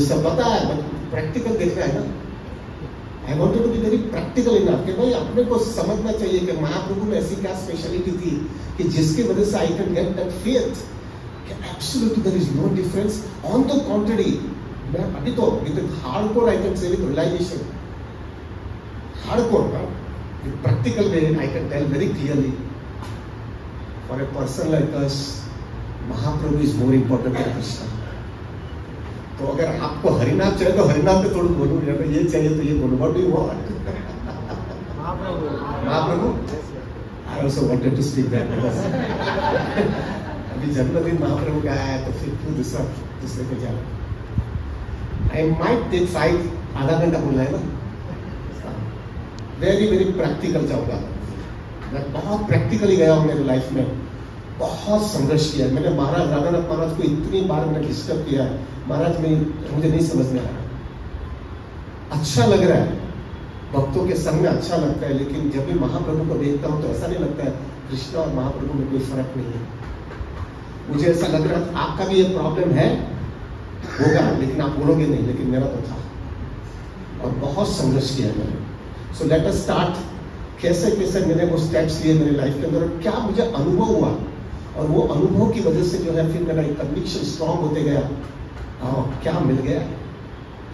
सब पता है, बट प्रैक्टिकल देखना है ना। I wanted to be very practical enough कि भाई अपने को समझना चाहिए कि महाप्रभु में ऐसी क्या स्पेशलिटी थी कि जिसकी वजह से I can get that faith कि absolutely there is no difference. On the contrary, मैं अभी तो with hardcore I can say with realization, hardcore practical way I can tell very clearly for a person like us Mahaprabhu is more important than Krishna. तो अगर आपको हरिनाम चाहिए तो हरिनाम पे थोड़ा बोलूँ, ये चाहिए तो ये बोलूँ। What do you want? Mahaprabhu I also wanted to speak that. अभी जन्मदिन महाप्रभु का है तो फिर क्यों दूसरे को जाना। आई माइट टेक 5 आधा घंटा बोलना है ना। वेरी वेरी प्रैक्टिकल जाऊंगा मैं, बहुत प्रैक्टिकली गया हूँ मेरे लाइफ में, बहुत संघर्ष किया है मैंने। महाराज राधानाथ महाराज को इतनी बार मैंने डिस्टर्ब किया है, महाराज मुझे नहीं समझ में आ रहा। अच्छा लग रहा है, भक्तों के संग में अच्छा लगता है, लेकिन जब भी महाप्रभु को देखता हूँ तो ऐसा नहीं लगता है कृष्णा और महाप्रभु में कोई फर्क नहीं है। मुझे ऐसा लग रहा था आपका भी ये प्रॉब्लम है, होगा, लेकिन आप बोलोगे नहीं, लेकिन मेरा तो था और बहुत संघर्ष किया मैंने। So let us start. कैसे कैसे मैंने वो स्टेप्स लिए मेरे लाइफ के अंदर, क्या मुझे अनुभव हुआ, और वो अनुभव की वजह से जो है फिर मेरा एक कन्विक्शन स्ट्रांग होते गया। क्या मिल गया,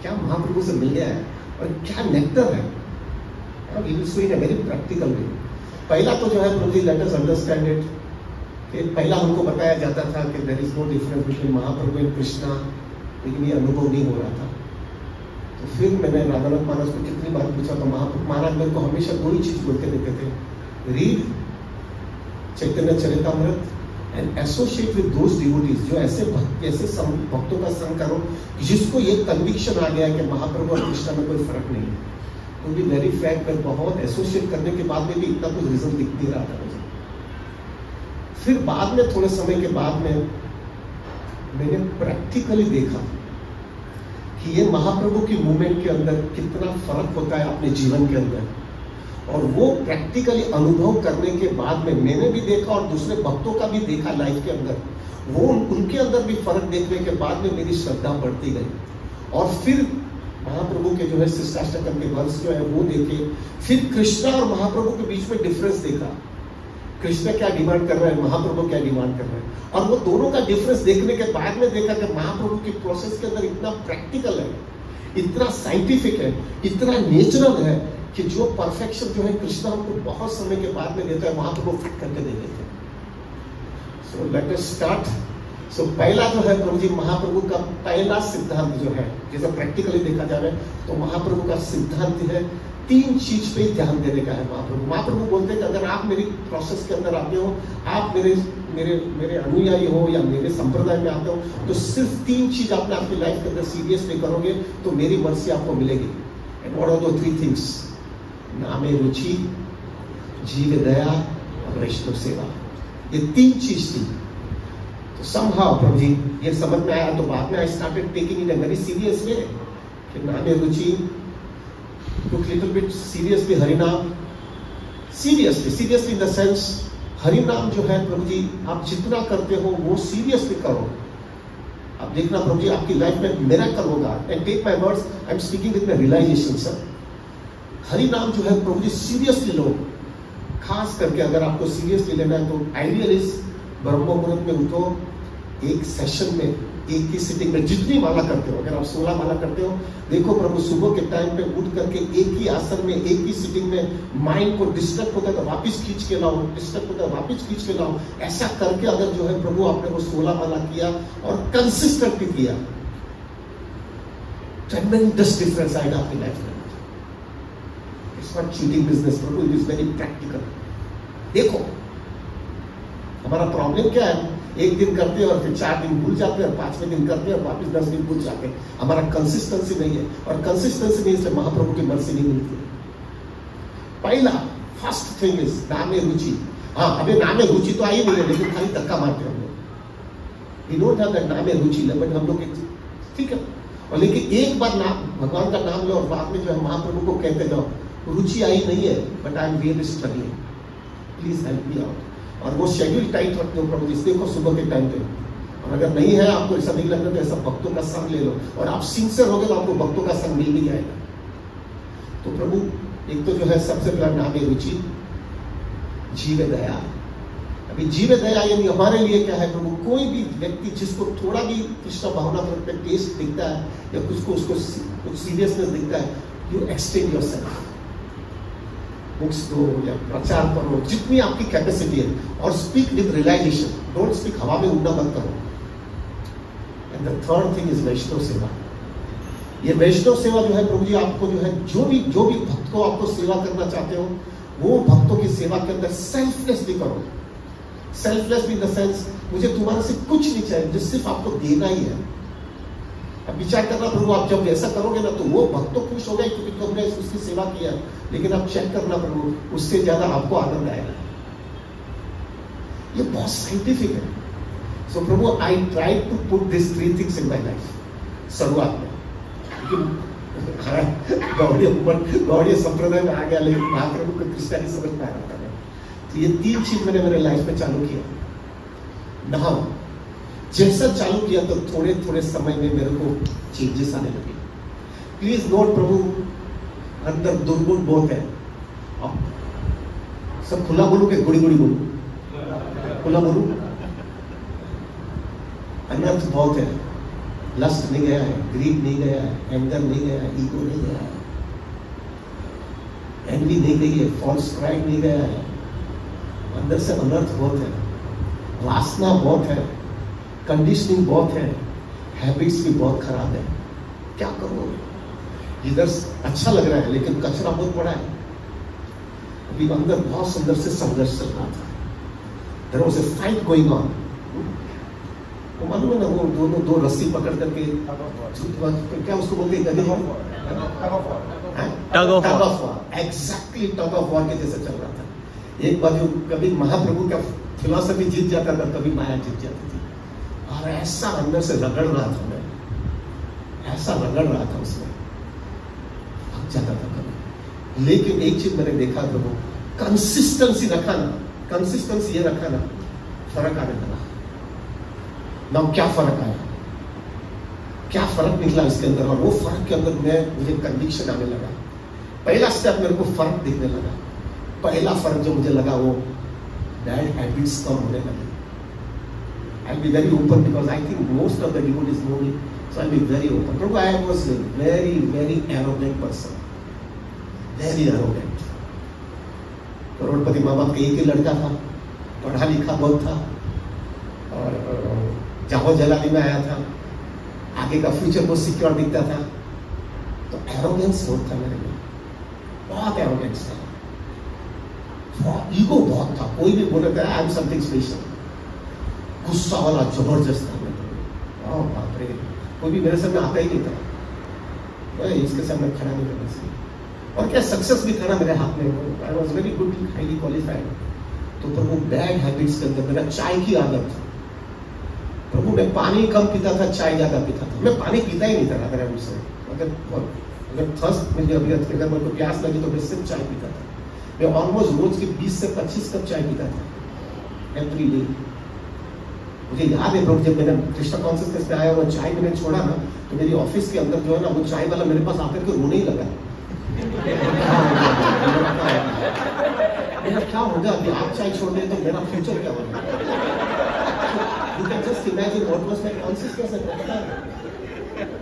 क्या महाप्रभु से मिल गया है, और क्या नेक्टर है। Very practical way. पहला तो जो है प्रभु जी लेट अस अंडरस्टैंड इट कि पहला हमको बताया जाता था कि there is no difference between Mahaprabhu and Krishna, लेकिन ये अनुभव नहीं हो रहा था। तो फिर मैंने राधानाथ महाराज को कितनी बार पूछा, तो महाराज मेरे को हमेशा दो ही चीज बोलते रहते थे, read Chaitanya Charitamrita and associate with those devotees जो ऐसे भक्तों का संग करो जिसको ये कन्विक्शन आ गया है कि महाप्रभु और कृष्णा में कोई फर्क नहीं है। तो भी वेरी फ्रैंक में बहुत एसोसिएट करने के बाद में भी इतना कुछ रिजल्ट दिख नहीं रहा था मुझे। फिर बाद में थोड़े समय के बाद में मैंने प्रैक्टिकली देखा कि ये महाप्रभु की मूवमेंट के अंदर कितना फर्क होता है अपने जीवन के अंदर, और वो प्रैक्टिकली अनुभव करने के बाद में मैंने भी देखा और दूसरे भक्तों का भी देखा लाइफ के अंदर, वो उनके अंदर भी फर्क देखने के बाद में मेरी श्रद्धा बढ़ती गई। और फिर महाप्रभु के जो है शिष्टाष्टकम के वर्ष जो है वो देखे, फिर कृष्णा और महाप्रभु के बीच में डिफरेंस देखा। कृष्ण क्या डिमांड कर रहे हैं, महाप्रभु क्या डिमांड कर रहे हैं, और वो दोनों का डिफरेंस देखने के बाद में देखा कि महाप्रभु की प्रोसेस के अंदर इतना प्रैक्टिकल है, इतना साइंटिफिक है, इतना नेचुरल है कि जो परफेक्शन जो है कृष्ण हमको बहुत समय के बाद में देता है, महाप्रभु फिट करके दे देते हैं। So let us start. सो पहला जो है प्रभु जी महाप्रभु का पहला सिद्धांत जो है, जैसे प्रैक्टिकली देखा जा रहा है तो महाप्रभु का सिद्धांत है 3 चीज पे ध्यान देने का है। महाप्रभु बोलते हैं कि अगर आप मेरी प्रोसेस के अंदर आते हो, आप मेरे अनुयायी हो या मेरे संप्रदाय में आते हो, तो सिर्फ 3 चीज आपने आपकी लाइफ के अंदर सीरियसली करोगे तो मेरी मर्जी आपको मिलेगी। एंड व्हाट आर दो 3 थिंग्स? नामे रुचि, जीव दया और वैष्णव सेवा। ये 3 चीज थी। तो समहाउ प्रभु जी ये समझ में आया, तो बाद में I started taking in a very serious वे कि नामे रुचि, took little bit seriously हरिनाम, seriously in the sense हरिनाम जो है प्रभु जी आप जितना करते हो वो सीरियसली करो। आप देखना प्रभु जी आपकी लाइफ में मिरेकल होगा। And take my words, I am speaking with my realization sir. हरिनाम जो है प्रभु जी सीरियसली लो, खास करके अगर आपको सीरियसली लेना है तो आइडियल इज ब्रह्म मुहूर्त में उठो, एक सेशन में एक ही सिटिंग में जितनी माला करते हो, अगर आप 16 माला करते हो, देखो प्रभु सुबह के टाइम पे उठ करके एक ही आसन में एक ही सिटिंग में माइंड को डिस्टर्ब होता है तो वापस खींच के लाओ, डिस्टर्ब होता है वापस खींच के लाओ। ऐसा करके अगर जो है प्रभु आपने वो 16 माला किया और कंसिस्टेंटली किया, ट्रेमेंडस डिफरेंस आएगा आपकी लाइफ में। It's not cheating business Prabhu, it is very practical. देखो हमारा प्रॉब्लम क्या है, एक दिन करते हैं और फिर 4 दिन भूल जाते हैं और 5वें दिन करते हैं और वापस 10 दिन भूल जाते हैं। हमारा कंसिस्टेंसी नहीं है, और कंसिस्टेंसी नहीं इसलिए महाप्रभु की मर्जी नहीं मिलती। पहला फर्स्ट थिंग इज नामे रुचि। हाँ, अभी नामे रुचि तो आई नहीं है, लेकिन खाली धक्का मारते हम लोग। वी डोंट हैव दैट नामे रुचि, बट हम लोग ठीक है। और लेकिन एक बार नाम भगवान का नाम लो और बाद में जो है महाप्रभु को कहते जाओ रुचि आई नहीं है, but I am really struggling, please help me out. और वो शेड्यूल टाइट रखते हो प्रभु जी, देखो सुबह के टाइम पे और अगर नहीं है, आपको ऐसा नहीं लगता, तो ऐसा भक्तों का संग ले लो, और आप सिंसियर हो गए तो आपको भक्तों का संग मिल भी जाएगा। तो प्रभु एक तो जो है सबसे पहला नाम है रुचि, जीव दया। अभी जीव दया यानी हमारे लिए क्या है प्रभु, कोई भी व्यक्ति जिसको थोड़ा भी कृष्ण भावना पर टेस्ट दिखता है या उसको कुछ सीरियसनेस दिखता है, यू एक्सटेंड योरसेल्फ, बुक्स दो या प्रचार करो जितनी आपकी कैपेसिटी है, और speak with realization, don't speak हवा में उड़ना मत करो। And the third thing is Vaishnava seva. ये वैष्णव सेवा जो है प्रभु जी, आपको जो है जो भी भक्त को आपको सेवा करना चाहते हो, वो भक्तों की सेवा के अंदर सेल्फलेसली करो। सेल्फलेस इन द सेंस, मुझे तुम्हारे से कुछ नहीं चाहिए, जो सिर्फ आपको देना ही है। अब विचार करना प्रभु, आप जब ऐसा करोगे ना, तो वो भक्त तो खुश हो गए क्योंकि तुमने उसकी सेवा किया, लेकिन आप चेक करना प्रभु, उससे ज्यादा आपको आनंद आएगा। ये बहुत साइंटिफिक है। So Prabhu, I try to put this 3 things in my life शुरुआत में, गौड़ीय संप्रदाय में आ गया, लेकिन महाप्रभु को कृष्णा नहीं समझ पाया था। तो ये 3 चीज मैंने मेरे लाइफ में चालू किया। नहाओ, जैसा चालू किया तो थोड़े थोड़े समय में मेरे को चेंजेस आने लगे। प्लीज नोट प्रभु, अंदर दुर्गुण बहुत है। अब सब खुला बोलू के गुड़ी गुड़ी बोलू? खुला बोलू। अनर्थ बहुत है। लस्ट नहीं गया है, ग्रीड नहीं गया है, एंगर नहीं गया है, ईगो नहीं गया है, एनवी नहीं गई है, फॉल्स प्राइड नहीं गया है। अंदर से अनर्थ बहुत है, वासना बहुत है, कंडीशनिंग बहुत है, हैबिट्स भी बहुत खराब है। क्या करोगे? इधर अच्छा लग रहा है लेकिन कचरा बहुत बड़ा है। अभी अंदर बहुत सुंदर से संघर्ष चल रहा था। There was a fight going on. वो मालूम है ना, वो दोनों 2 रस्सी पकड़ करके, क्या उसको बोलते हैं, tug of war. Exactly tug of war के जैसे चल रहा था। एक बाजू कभी महाप्रभु का फिलॉसफी जीत जाता था, कभी माया जीत जाती थी, और ऐसा अंदर से रगड़ रहा था मैं, ऐसा रगड़ रहा था उसमें, थक जाता था कभी। लेकिन एक चीज मैंने देखा प्रभु, कंसिस्टेंसी रखा ना, कंसिस्टेंसी ये रखा ना, फर्क आने लगा। ना क्या फर्क आया, क्या फर्क निकला इसके अंदर, और वो फर्क के अंदर मुझे कन्विक्शन आने लगा। पहला स्टेप मेरे को फर्क दिखने लगा। पहला फर्क जो मुझे लगा, वो बैड हैबिट्स कम होने लगे। I'll be very open because I think most of the devotees know me, so I'll be very open. Prabhu, I was a very, very arrogant person, very arrogant. करोड़पति माँ बाप का एक ही लड़का था, पढ़ा लिखा बहुत था, और जाहो जलाली में आया था, आगे का फ्यूचर बहुत सिक्योर दिखता था। तो एरोगेंस बहुत था मेरे में, बहुत एरोगेंस था, ईगो बहुत था। कोई भी बोले था आई एम समथिंग स्पेशल, गुस्सा वाला जबरदस्त था मैं। बाप रे, कोई भी मेरे सामने आता ही नहीं था, इसके सामने खड़ा नहीं करना चाहिए। और क्या सक्सेस भी था ना मेरे हाथ में, I was very good, highly qualified. तो प्रभु बैड हैबिट्स के अंदर मेरा चाय की आदत था। प्रभु मैं पानी कम पीता था, चाय ज्यादा पीता था। मैं पानी पीता ही नहीं था अगर मुझसे, अगर थर्स्ट मुझे अगर मेरे को प्यास लगी तो मैं सिर्फ चाय पीता था। मैं ऑलमोस्ट रोज के 20 से 25 कप चाय पीता था एवरी डे। मुझे याद है प्रभु, जब मैंने कृष्णा कॉन्शियसनेस पे आया और चाय मैंने छोड़ा ना, तो मेरी ऑफिस के अंदर जो है ना, वो चाय वाला मेरे पास आकर के रोने ही लगा। मेरा क्या होगा अभी, आप चाय छोड़ दें तो मेरा फ्यूचर क्या होगा? You can just imagine what was my consciousness at that time.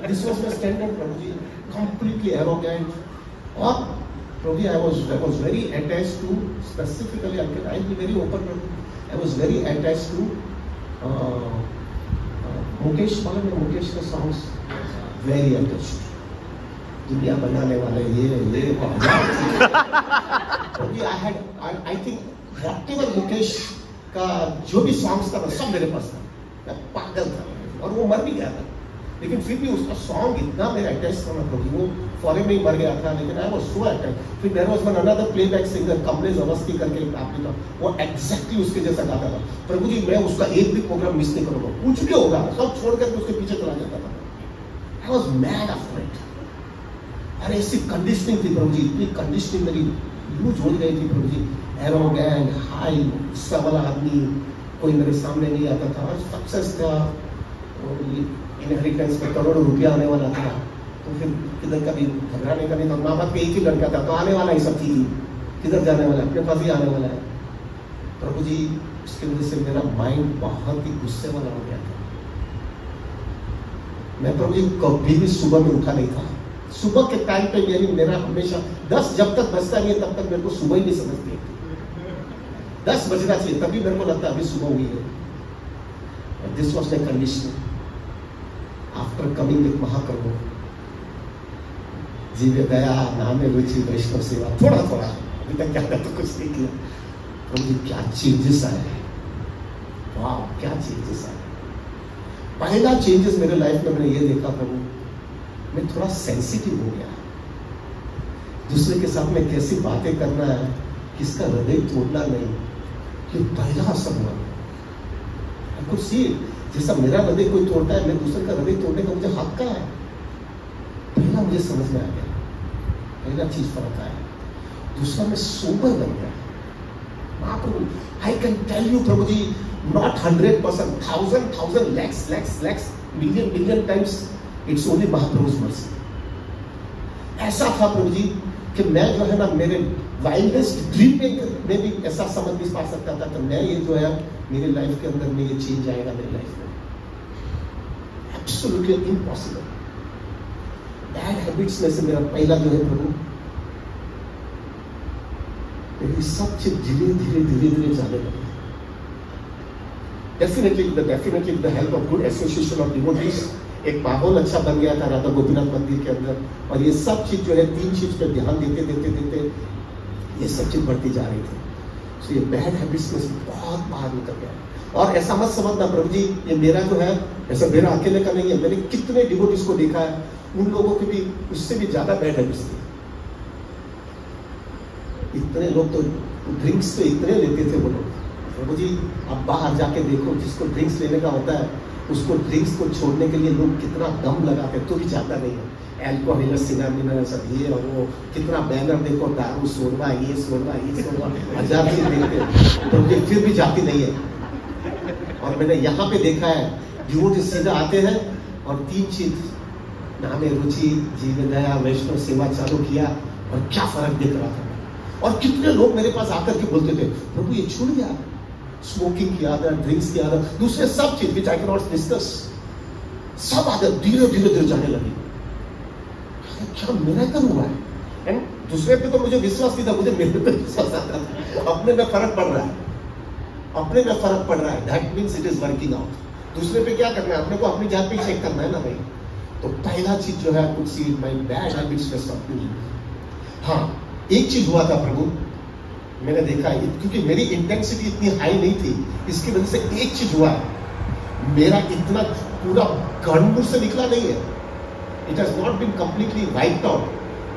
This was my standard, Prabhu ji, completely arrogant. और प्रभु जी, I was very attached to, specifically, I'll be very open, Prabhu, I was very attached to Mukesh, मालूम है मुकेश का songs, very attached. दुनिया बनाने वाले ये I think whatever Mukesh का जो भी सॉन्ग्स था सब मेरे पास था। मैं पागल था, और वो मर भी गया था, लेकिन फिर भी उसका सॉन्ग इतना मेरा अटैच था ना प्रभु। वो फॉरेन में ही मर गया था, लेकिन आई वाज सो अटैच। फिर there was one another playback singer Kamlesh Awasthi करके एक आदमी था, वो एग्जैक्टली उसके जैसा गाता था। प्रभु जी मैं उसका एक भी प्रोग्राम मिस नहीं करूंगा, कुछ भी होगा सब छोड़ करके उसके पीछे चला जाता था। I was mad after it. अरे ऐसी कंडीशनिंग थी प्रभु जी, इतनी कंडीशनिंग मेरी यूज हो गई थी प्रभु जी। एरोगेंट, हाई गुस्सा वाला आदमी, कोई मेरे सामने नहीं आता था। और सक्सेस था, तो इनहेरिटेंस में करोड़ों रुपया आने वाला था, तो फिर किधर कभी घबराने का नहीं था। माँ बाप के एक ही लड़का था, तो आने वाला ही सब चीज, किधर जाने वाला है, अपने पास ही आने वाला है। प्रभु जी, इसकी वजह से मेरा माइंड बहुत ही गुस्से वाला हो गया था। मैं प्रभु जी कभी भी सुबह में उठा नहीं था। सुबह के टाइम पे मेरा हमेशा 10 जब तक बजता नहीं है तब तक मेरे को सुबह ही नहीं समझती। 10 बजना चाहिए तभी मेरे को लगता है अभी सुबह हुई है। This was the condition after coming with Mahaprabhu. जीव दया, नाम रुचि, वैष्णव सेवा, थोड़ा थोड़ा अभी तक क्या तो कुछ नहीं किया। प्रभु जी क्या चेंजेस आए, वाह क्या चेंजेस आए। पहला चेंजेस मेरे लाइफ में मैंने ये देखा प्रभु, मैं थोड़ा सेंसिटिव हो गया। दूसरे के साथ में कैसी बातें करना है, किसका हृदय तोड़ना नहीं, ये पहला असर हुआ। कुछ सी जैसा मेरा हृदय कोई तोड़ता है, मैं दूसरे का हृदय तोड़ने का मुझे हक का है। पहला मुझे समझ में आ गया, पहला चीज फर्क आया। दूसरा मैं सोबर बन गया। Mahaprabhu, I can tell you Prabhu ji, not 100%, 1000 lakhs, million times, it's only Mahaprabhu's mercy. ऐसा था प्रभु जी कि मैं जो है ना मेरे वाइल्डेस्ट ड्रीम में भी ऐसा समझ नहीं पा सकता था कि मैं ये जो है मेरे लाइफ के अंदर में ये चेंज आएगा मेरी लाइफ में। Absolutely impossible. बैड हैबिट्स में से मेरा पहला जो है प्रभु, मेरी सब चीज धीरे धीरे जाने लगी। Definitely with the help of good association of devotees, एक माहौल अच्छा बन गया था राधा गोपीनाथ मंदिर के अंदर। और ये सब चीज जो है 3 चीज पे ध्यान देते ये सब चीज बढ़ती जा रही थी। तो ये बैड हैबिट्स में से बहुत बाहर निकल गया। और ऐसा मत समझना प्रभु जी, ये मेरा जो है ऐसा मेरा अकेले का नहीं है। मैंने कितने डिवोटीज को देखा है, उन लोगों की भी उससे भी ज्यादा बैड हैबिट्स थी। इतने लोग तो ड्रिंक्स तो इतने लेते थे वो लोग। प्रभु जी अब बाहर जाके देखो, जिसको ड्रिंक्स लेने का होता है उसको ड्रिंक्स को छोड़ने के लिए लोग कितना दम लगाते हैं, तो भी चाहता नहीं है। एल्कोहल, सिनेमा, सब ये और वो, कितना बैनर देखो, दारू सोडवा, ये सोडवा, हजार चीज देखते हैं, तो मुझे फिर भी जाती नहीं है। और मैंने यहाँ पे देखा है डिवोटी सीधा आते हैं और 3 चीज, नाम रुचि, जीव दया, वैष्णव सेवा चालू किया और क्या फर्क दिख रहा था। और कितने लोग मेरे पास आकर के बोलते थे, प्रभु ये छूट गया, स्मोकिंग की आदत, ड्रिंक्स की आदत, दूसरे सब चीज विच आई कैन नॉट डिस्कस, सब आदत धीरे धीरे जाने लगी। क्या मिरेकल हुआ है। एंड दूसरे पे तो मुझे विश्वास नहीं था, मुझे मेरे पे विश्वास आता था। अपने में फर्क पड़ रहा है, अपने में फर्क पड़ रहा है, that means it is working out. दूसरे पे क्या करना है, अपने को अपनी जात पे चेक करना है ना भाई। तो पहला चीज जो है, कुछ सी माय बैड हैबिट्स में स्टॉप मी। हाँ, एक चीज हुआ था प्रभु, मैंने देखा है, क्योंकि मेरी इंटेंसिटी इतनी हाई नहीं थी, इसकी वजह से एक चीज हुआ है, मेरा इतना पूरा गणमुर से निकला नहीं है। It has not been completely wiped out,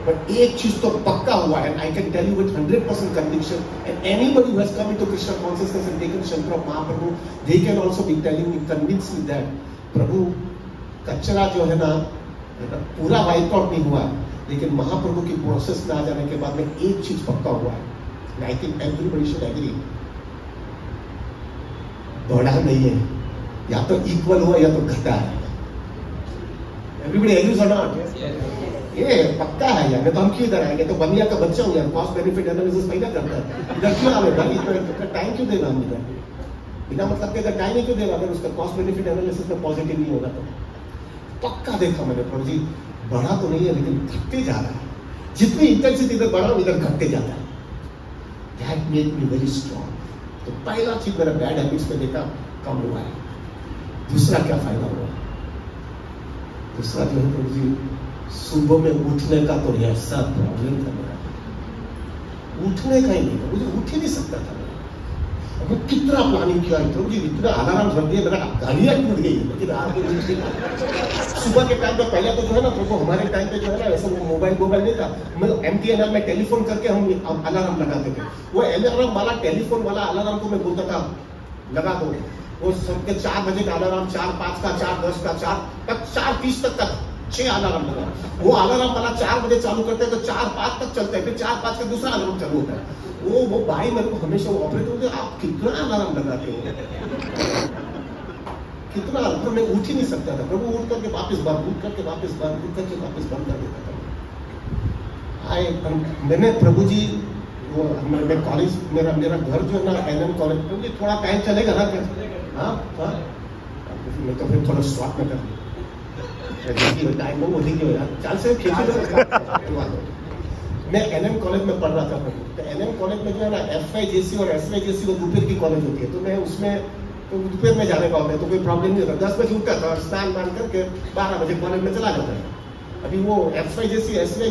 but एक चीज तो पक्का हुआ है, I can tell you with 100% conviction, and anybody who has come into Krishna consciousness and taken shelter of Mahaprabhu, they can also be telling me, convince me that Prabhu कचरा जो है ना पूरा वाइप आउट नहीं हुआ, लेकिन महाप्रभु की प्रोसेस में आ जाने के बाद में एक चीज पक्का हुआ है, I think everybody should agree, बढ़ा नहीं है, या तो इक्वल हुआ या तो घटा है। एवरीबडी एग्रीज और नॉट? ये पक्का है यार, तो हम क्यों इधर आएंगे, तो बनिया का बच्चा हूं यार, कॉस्ट बेनिफिट एनालिसिस पहले करता है, इधर क्यों आवे भाई, इतना टाइम क्यों देना हम इधर, बिना मतलब के इधर टाइम ही क्यों देना, अगर उसका कॉस्ट बेनिफिट एनालिसिस में पॉजिटिव नहीं होगा तो। पक्का देखा मैंने प्रभु जी, बढ़ा तो नहीं है लेकिन घटते जा रहा है, जितनी इंटेंसिटी इधर बढ़ा इधर घटते जाता है। That made me very strong. तो पहला चीज मेरा बैड हैबिट्स में देखा कम हुआ है। दूसरा क्या फायदा हुआ, दूसरा जो है प्रभु जी, सुबह में उठने का तो ऐसा प्रॉब्लम था मेरा, उठने का ही नहीं था, मुझे उठ ही नहीं सकता था। मैं कितना प्लानिंग किया प्रभु जी, इतना अलार्म रख दिया, मेरा गालियां टूट गई, लेकिन सुबह के टाइम पे पहले तो जो है ना प्रभु, हमारे टाइम पे जो है ना ऐसा मोबाइल नहीं था, मैं MTNL में टेलीफोन करके हम अलार्म लगाते थे। वो अलार्म वाला टेलीफोन वाला अलार्म को मैं बोलता था लगा दो, वो सबके 4 बजे का अलार्म, 4, 5 का, 4, 10 का, 4:30 तक 6 अलार्म लगा। वो अलार्म वाला 4 बजे चालू करते हैं तो 4:05 तक चलता है, फिर 4:05 का दूसरा अलार्म चालू होता है। वो भाई मेरे को हमेशा वो ऑपरेटर बोलते, आप कितना अलार्म लगाते हो, कितना तो मैं उठ ही नहीं सकता था। प्रभु उठ करके वापस बंद, उठ करके वापस बंद, उठ करके वापस बंद कर देता था। मैंने प्रभु जी वो मैं कॉलेज मेरा घर जो है ना एनएम कॉलेज, क्योंकि थोड़ा टाइम चलेगा ना क्या? हाँ मैं तो फिर थोड़ा स्वाद में कर टाइम वो ठीक हो यार, चाल से खींची मैं एनएम कॉलेज में पढ़ रहा था। तो एनएम कॉलेज में जो है ना FYJC और SYJC वो दोपहर की कॉलेज होती है, तो मैं उसमें तो दोपहर में जाने का होता है तो कोई प्रॉब्लम नहीं होता। 10 बजे उठता था और स्नान मान करके 12 बजे कॉलेज में चला जाता है। अभी वो FYJC SY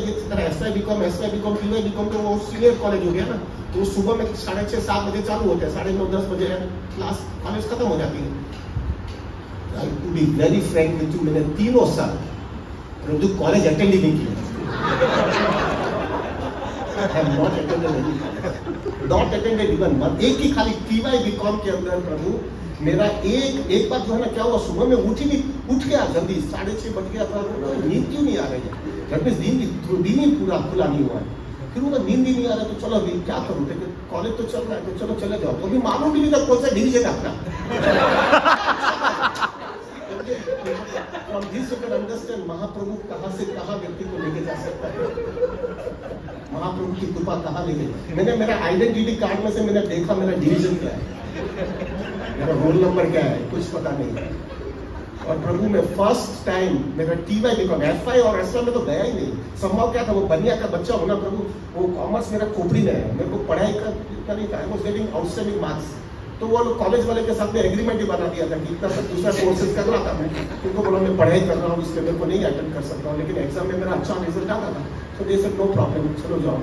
BCom तो वो सीनियर कॉलेज हो गया ना, तो सुबह में 6:30-7 बजे चालू होते हैं, 9:30-10 बजे क्लास कॉलेज खत्म हो जाती है। To be very frank with you, मैंने 3 साल जो कॉलेज अटेंड ही नहीं किया। नॉट अटेंडेड इवन एक ही खाली TY BCom के अंदर प्रभु मेरा एक बार जो है ना क्या हुआ, सुबह में उठ गया जल्दी, 6:30 बज गया था, नींद क्यों नहीं आ रही है? घर में दिन ही पूरा खुला नहीं हुआ है। फिर वो नींद ही नहीं आ रहा, तो चलो अभी क्या करूँ, कॉलेज तो चल रहा है तो चलो चले जाओ। तो अभी मालूम भी नहीं था कौन सा डिवीजन आपका। From this you can understand महाप्रभु कहाँ से कहाँ व्यक्ति को लेके जा सकता है, महाप्रभु की कृपा कहाँ लेके। मैंने मेरा आइडेंटिटी कार्ड में से मैंने देखा मेरा डिवीजन क्या है, मेरा रोल नंबर क्या है, कुछ पता नहीं है। और प्रभु में फर्स्ट टाइम मेरा TY BCom FY और SY में तो गया ही नहीं। संभव क्या था, वो बनिया का बच्चा होना प्रभु, वो कॉमर्स मेरा खोपड़ी में है, मेरे को पढ़ाई का नहीं था, I was getting outstanding marks. तो वो कॉलेज वाले के साथ में एग्रीमेंट ही बना दिया था कि इतना सब दूसरा कोर्सेज कर रहा था मैं, उनको बोला मैं पढ़ाई कर रहा हूँ, इसके मेरे को नहीं अटेंड कर सकता हूँ, लेकिन एग्जाम में मेरा अच्छा रिजल्ट आता था। तो दे सेड नो प्रॉब्लम, चलो जाओ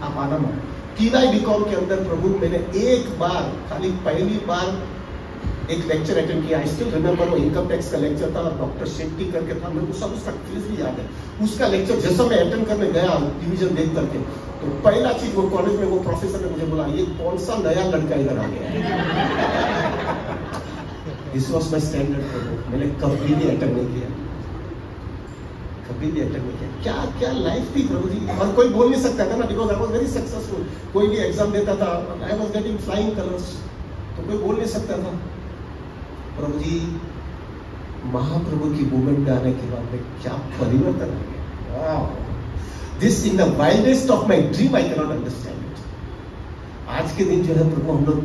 आप आना मत। TY BCom के अंदर प्रभु मैंने एक बार खाली पहली बार एक लेक्चर अटेंड किया। आई स्टिल रिमेंबर वो इनकम टैक्स का लेक्चर था, डॉक्टर शेट्टी करके था, मेरे को सब उसका क्विज भी याद है। उसका लेक्चर जैसा मैं अटेंड करने गया डिवीजन देख करके, तो पहला चीज वो कॉलेज में वो प्रोफेसर ने मुझे बोला, ये कौन सा नया लड़का इधर आ गया है। दिस वॉज माई स्टैंडर्ड प्रभु, मैंने कभी भी अटेंड नहीं किया, कभी भी अटेंड नहीं किया। क्या क्या लाइफ थी प्रभु जी, और कोई बोल नहीं सकता था ना, because I was very successful. कोई भी एग्जाम देता था, I was getting flying colours, तो कोई बोल नहीं सकता था। प्रभु जी महाप्रभु की मूवमेंट में आने के बाद में क्या परिवर्तन आ गया। This in the wildest of my dream I cannot understand it. आज के दिन जो है प्रभु हम लोग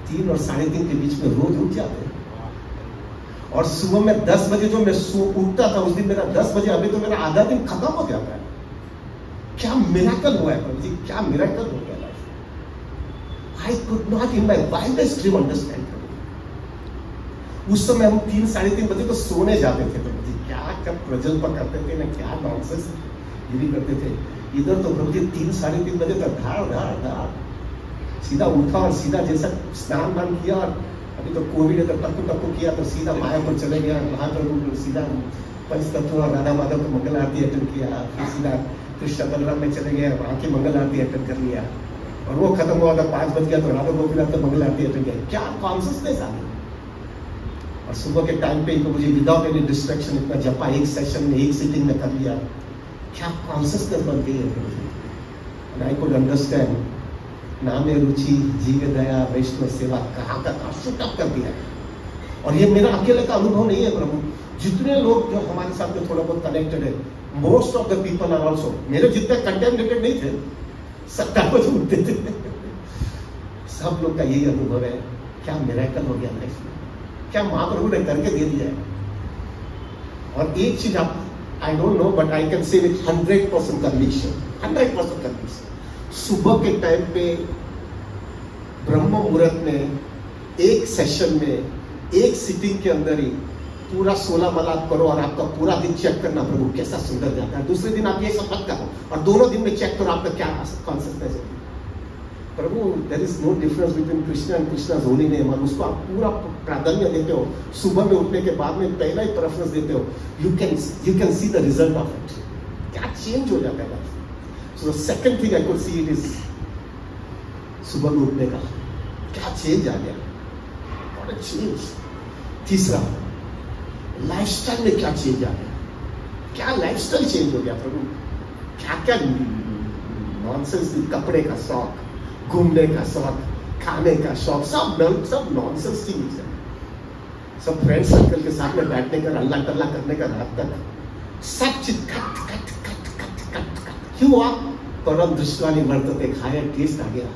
3 और 3:30 के बीच में रोज उठ जाते हैं, और सुबह में 10 बजे जो मैं उठता था उस दिन मेरा 10 बजे, अभी तो मेरा आधा दिन खत्म हो जाता है। क्या मिरेकल हुआ है प्रभु जी, क्या मिरेकल हो गया life. I could not in my wildest dream understand. उस समय हम 3-3:30 बजे तो सोने जाते थे प्रभु जी, क्या कब प्रजल्प करते थे ना, क्या नॉनसेंस गिरी करते थे। इधर तो प्रभु जी 3-3:30 बजे तक धाड़ सीधा उठा और सीधा जैसा स्नान मान किया, और अभी तो कोविड है तो टक्कू किया तो सीधा मायापुर चले गया, वहां पर सीधा पंचतत्व और राधा माधव को मंगल आरती अटेंड किया, फिर सीधा कृष्ण बलराम में चले गए, वहां की मंगल आरती अटेंड कर लिया, और वो खत्म हुआ था 5 बज गया तो राधा गोपीनाथ तो मंगल आरती अटेंड किया। क्या कॉन्सियसनेस आ गई। और सुबह के टाइम पे तो मुझे विदाउट एनी डिस्ट्रैक्शन इतना जपा एक सेशन में एक सिटिंग में कर लिया। क्या कॉन्सियसनेस बन गई है। एंड आई कुड अंडरस्टैंड नामे रुचि जीव दया वैष्णव सेवा कहाँ का शूट अप कर दिया। और ये मेरा अकेले का अनुभव नहीं है प्रभु, जितने लोग जो हमारे साथ में थोड़ा बहुत कनेक्टेड है, most of the people are also, मेरे जितने कंटेमिनेटेड नहीं थे, सब कागज उठते थे, सब लोग का यही अनुभव है। क्या मिरेकल हो गया लाइफ में, क्या महाप्रभु ने करके दे दिया है। और एक चीज आप, I don't know but I can say with 100% conviction, 100% conviction, सुबह के टाइम पे ब्रह्म मुहूर्त में एक सेशन में एक सिटिंग के अंदर ही पूरा 16 माला आप करो और आपका पूरा दिन चेक करना प्रभु कैसा सुंदर जाता है। दूसरे दिन आप ये सब मत करो और दोनों दिन में चेक करो आपका क्या कॉन्सियसनेस है। Prabhu there is no difference between Krishna and Krishna's holy name, और उसको आप पूरा प्राधान्य देते हो। सुबह में उठने के बाद में पहला ही प्रेफरेंस देते हो। You can see the result of it, क्या चेंज हो जाता है life. So the second thing I could see it is सुबह में उठने का क्या चेंज आ गया, व्हाट अ चेंज। तीसरा, लाइफस्टाइल में क्या चेंज आ गया, क्या लाइफस्टाइल चेंज हो गया प्रभु। क्या क्या नॉनसेंस, कपड़े का शौक, घूमने का शौक, खाने का शौक, सब नॉनसेंस चीज है। सब फ्रेंड सर्कल के साथ में बैठने का, अल्लाह तल्ला करने का, रात तक सब चीज cut cut cut cut cut cut. क्यों हुआ? परम दृष्टि वर्तते, हायर टेस्ट आ गया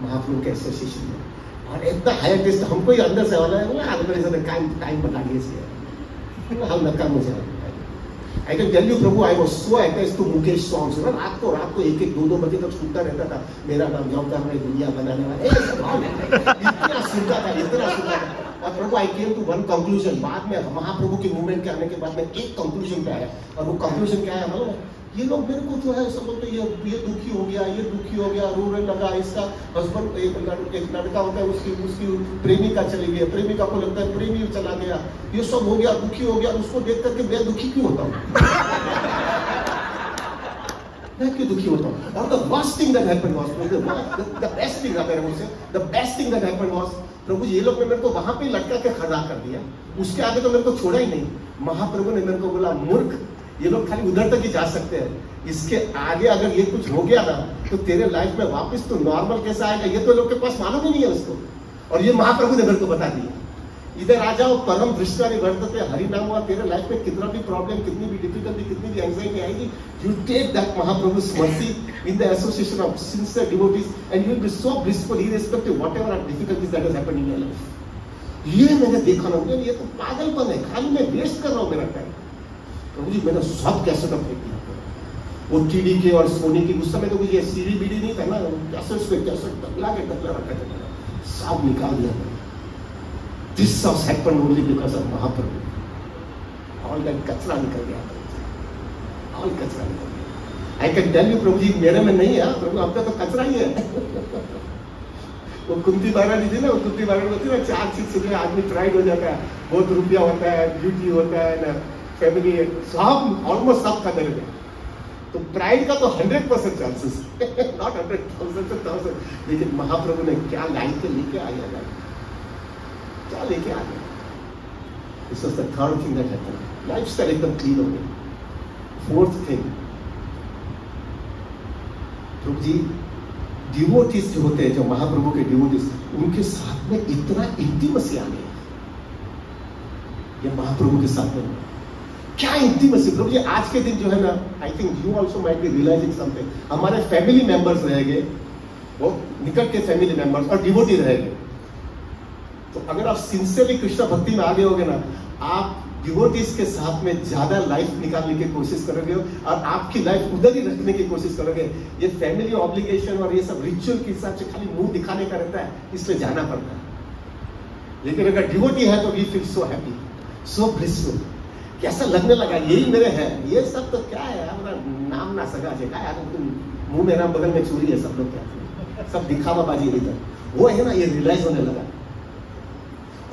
महाप्रभु के एसोसिएशन में। और इतना हायर टेस्ट हमको ही अंदर से वाला है, टाइम बता दिए हम नक्का मुझे। आई कैन टेल यू प्रभु, I was so attached to Mukesh songs. रात को एक एक दो बजे तक सुनता रहता था, मेरा नाम जॉब करना है, दुनिया बनाने वाला, इतना सुनता था। और प्रभु आई केम टू वन कंक्लूजन, बाद में महाप्रभु के मूवमेंट के आने के बाद में एक कंक्लूजन पे आया। और वो कंक्लूजन क्या है मालूम है? ये लोग मेरे को जो है सब बोलते ये दुखी हो गया, ये दुखी हो गया, रोने लगा, इसका हस्बैंड एक लड़का होता है, उसकी प्रेमिका चली गई, प्रेमिका को लगता है प्रेमी चला गया, ये सब हो गया, दुखी हो गया। उसको देख करके मैं दुखी क्यों होता हूँ? मैं क्यों दुखी होता हूँ? और the worst thing that happened was, the best thing अगर मुझसे the best thing that happened was, Prabhu ये लोग ने मेरे को वहां पे लटका के खड़ा कर दिया, उसके आगे तो मेरे को छोड़ा ही नहीं। महाप्रभु ने मेरे को बोला, मूर्ख, ये लोग खाली उधर तक ही जा सकते हैं, इसके आगे अगर ये कुछ हो गया ना तो तेरे लाइफ में वापस तो नॉर्मल कैसा आएगा ये तो लोग के पास मालूम ही नहीं है उसको। और ये महाप्रभु ने मेरे को बता दिया, इधर आ जाओ, परम दृष्टि वर्तते, हरि नाम हुआ, तेरे लाइफ में कितना भी प्रॉब्लम, कितनी भी डिफिकल्टी, कितनी भी एंजाइटी आएगी, you take that Mahaprabhu's mercy in the association of sincere devotees and you will be so blissful irrespective whatever are difficulties that has happened in your life। ये मैंने देखा ना, ये तो पागलपन है, खाली मैं वेस्ट कर रहा हूँ मेरा टाइम। प्रभु जी मैंने सब कैसेट फेंक दिया, वो टीडी के और सोनी के, उस समय तो ये सीडी बीडी नहीं था ना, कैसेट्स पे कैसेट टकला रखा था, सब निकाल दिया। This has happened only because of Mahaprabhu. All that कचरा निकल गया, all कचरा निकल गया। I can tell you प्रभु जी मेरे में नहीं है, प्रभु आपका तो कचरा ही है। वो कुंती महारानी थी ना, वो कुंती महारानी होती है ना, 4 चीज से आदमी ट्राइड हो जाता है, बहुत रुपया होता है, ब्यूटी होता है ना, फैमिली, सब ऑलमोस्ट सब खत्म है। तो प्राइड का तो 100% चांसेस, नॉट 100,000, लेकिन महाप्रभु ने क्या लाइन के लेके आया, क्या लेके आ गया। This was the third thing that happened, lifestyle एकदम क्लीन हो गई। फोर्थ थिंग, प्रभु जी डिवोटीज जो होते हैं, जो महाप्रभु के डिवोटीज, उनके साथ में इतना इंटीमेसी आ गया, ये महाप्रभु के साथ में क्या इंटीमेसी। प्रभु जी आज के दिन जो है ना, I think you also might be realizing something, हमारे फैमिली मेंबर्स रहेंगे, वो निकट के फैमिली मेंबर्स और डिवोटी रहेंगे, तो अगर आप सिंसियरली कृष्ण भक्ति में आगे होगे ना, आप डिवोटीज के साथ में ज्यादा लाइफ निकालने की कोशिश करोगे और आपकी लाइफ उधर ही रखने की कोशिश करोगे। ये फैमिली ऑब्लिगेशन और ये सब रिचुअल के हिसाब से खाली मुंह दिखाने का रहता है, इसलिए जाना पड़ता है। लेकिन अगर डिवोटी है तो we feel so happy, so blissful, कैसा लगने लगा यही मेरे है, ये सब तो क्या है, हमारा नाम ना सगा क्या यार, मुंह में नाम बगल में चोरी है, सब लोग क्या सब दिखावाबाजी इधर, वो है ना, ये रियलाइज होने लगा।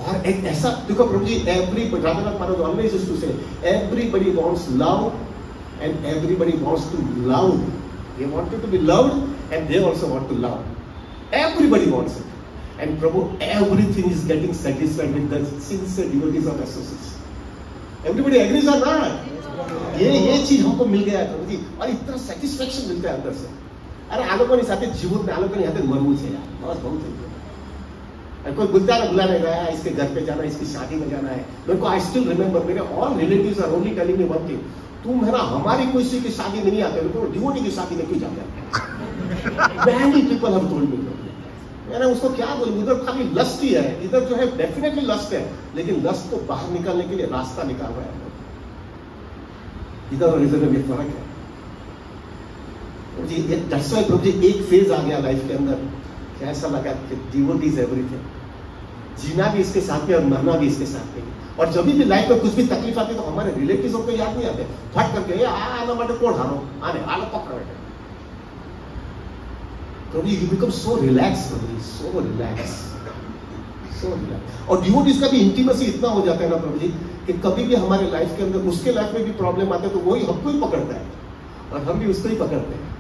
और एक ऐसा देखो प्रभु जी, Radhanath Maharaj always used to say, everybody wants love and everybody wants to love, they wanted to be loved and they also want to love, everybody wants it. And प्रभु everything is getting satisfied with the sincere devotees of association. Everybody agrees on that, ये चीज हमको मिल गया है प्रभु जी, और इतना satisfaction मिलता है अंदर से। अरे आलोकनी साथे जीवन में आलोकनी हाथे मरવું છે यार, बस बहुत है। कोई बुलाने गया, इसके घर पे जाना, इसकी शादी में जाना है, मेरे को आई स्टिल रिमेंबर, मेरे all relatives are only telling me one thing, तुम है ना हमारी किसी की शादी में नहीं आते, तो डिवोटी की शादी में क्यों जाते? Many people have told me. मैंने उसको क्या बोलूं, उधर खाली लस्ट ही है, इधर जो है डेफिनेटली लस्ट है, लेकिन लस्ट को बाहर निकालने के लिए रास्ता निकाल रहा है। इधर और इधर में फर्क है जी। दैट्स व्हाई प्रभु जी एक फेज आ गया लाइफ के अंदर, ऐसा लगा कि डिवोटीज एवरीथिंग, जीना भी इसके साथ में और मरना भी इसके साथ में। और जब भी लाइफ में कुछ भी तकलीफ आती है तो हमारे रिलेटिव्स को याद नहीं आते, फट करके आना मटे कोड हारो आने आलो पकड़ बैठे। तो you become so relax, so relax, so relax. और डिवोटीज का भी इंटीमेसी इतना हो जाता है ना प्रभु जी, कि कभी भी हमारे लाइफ के अंदर उसके लाइफ में भी प्रॉब्लम आते है तो वही हमको ही पकड़ता है और हम भी उसको ही पकड़ते हैं।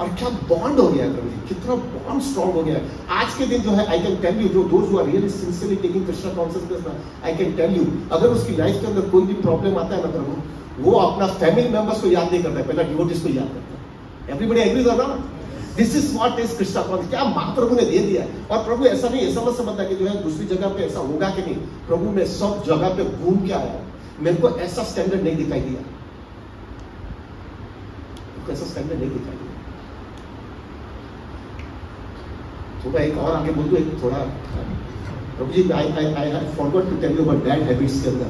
और क्या बॉन्ड हो गया है प्रभु जी, कितना बॉन्ड स्ट्रॉन्ग हो गया है आज के दिन जो है। आई कैन टेल यू, जो those who are really sincerely taking Krishna consciousness ना, आई कैन टेल यू, अगर उसकी लाइफ के अंदर कोई भी प्रॉब्लम आता है ना प्रभु, वो अपना फैमिली मेंबर्स को याद नहीं करता है, पहला डिवोटीज को याद करता है। Everybody agrees on that? This is what is Krishna conscious. क्या महाप्रभु ने दे दिया। और प्रभु ऐसा नहीं, ऐसा मत समझना कि जो है दूसरी जगह पे ऐसा होगा कि नहीं। प्रभु मैं सब जगह पे घूम के आया, मेरे को ऐसा स्टैंडर्ड नहीं दिखाई दिया, ऐसा स्टैंडर्ड नहीं दिखाई दिया। तो मैं एक और आगे बोल दूं, एक थोड़ा Prabhu ji, I have forgot to tell you about bad habits के अंदर।